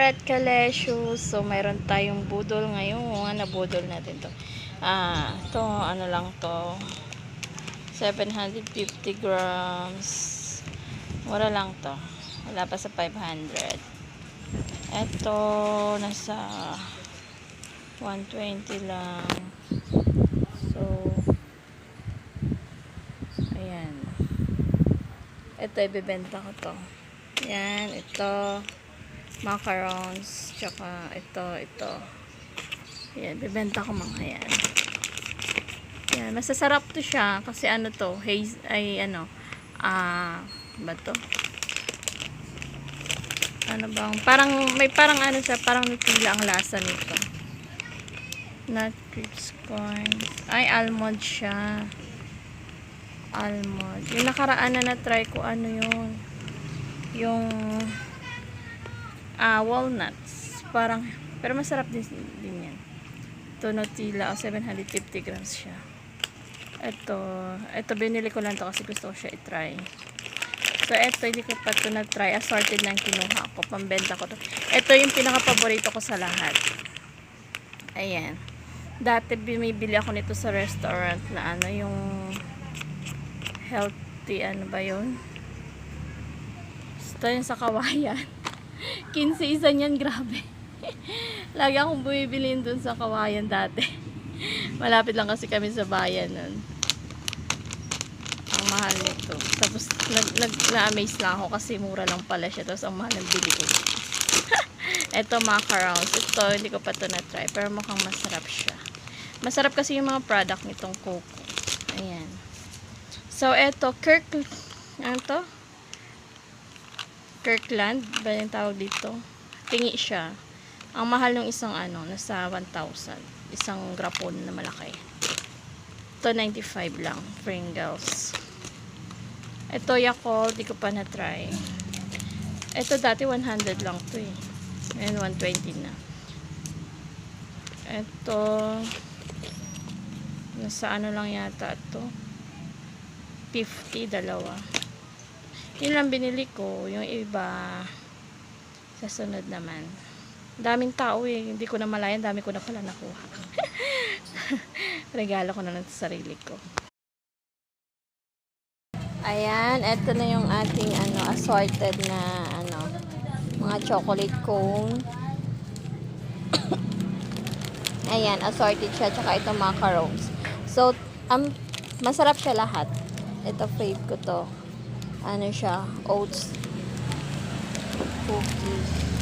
Karat Kalesyo. So, mayroon tayong budol ngayon. Nabudol natin to. Ito, ano lang to. 750 grams. Mura lang to. Wala pa sa 500. Ito, nasa 120 lang. So, ayan. Ito, ibibenta ko to. Yan, ito. Macarons. Tsaka, ito. Yan, bibenta ko mga yan. Yan, masasarap to siya. Kasi ano to, haze, ay ano, ba to? Ano bang, may parang ano siya, parang Nutella ang lasa nito. Nut crisp corn. Ay, almond siya. Almond. Yung nakaraan na na-try ko, ano yun? Yung, walnuts. Parang, pero masarap din yan. Ito, Nutella, 750 grams siya. Ito, binili ko lang to kasi gusto ko siya i-try. So, ito, hindi ko pa ito na-try. Assorted lang kinuha ko. Pambenta ko to. Ito yung pinaka-paborito ko sa lahat. Ayan. Dati, bumibili ako nito sa restaurant na ano, yung healthy, ano ba yun? Ito yung sa Kawayan. 15 isa niyan, grabe. Lagi akong bumibili dun sa Kawayan dati. Malapit lang kasi kami sa bayan nun. Ang mahal nito. Tapos, na-amaze lang ako kasi mura lang pala siya. Tapos, ang mahal ng bili ko. Ito, macarons. Ito, hindi ko pa ito na-try. Pero mukhang masarap siya. Masarap kasi yung mga product nitong Coco. Ayan. So, ito, ano to? Kirkland. Ba yung tawag dito? Tingi siya. Ang mahal ng isang ano, nasa 1,000. Isang grapon na malaki. Ito, 95 lang. Pringles. Ito, Yakult. Di ko pa na-try. Ito, dati 100 lang to eh. Ngayon, 120 na. Ito, nasa ano lang yata ito. 50, dalawa. Yun lang binili ko. Yung iba, sa sunod naman. Daming tao eh. Hindi ko na malayan. Dami ko na pala nakuha. Regalo ko na lang sa sarili ko. Ayan, eto na yung ating assorted na mga chocolate cone. Ayan, assorted siya, tsaka ito macarons. So, masarap siya lahat. Ito fave ko to. Ano siya, oats cookies.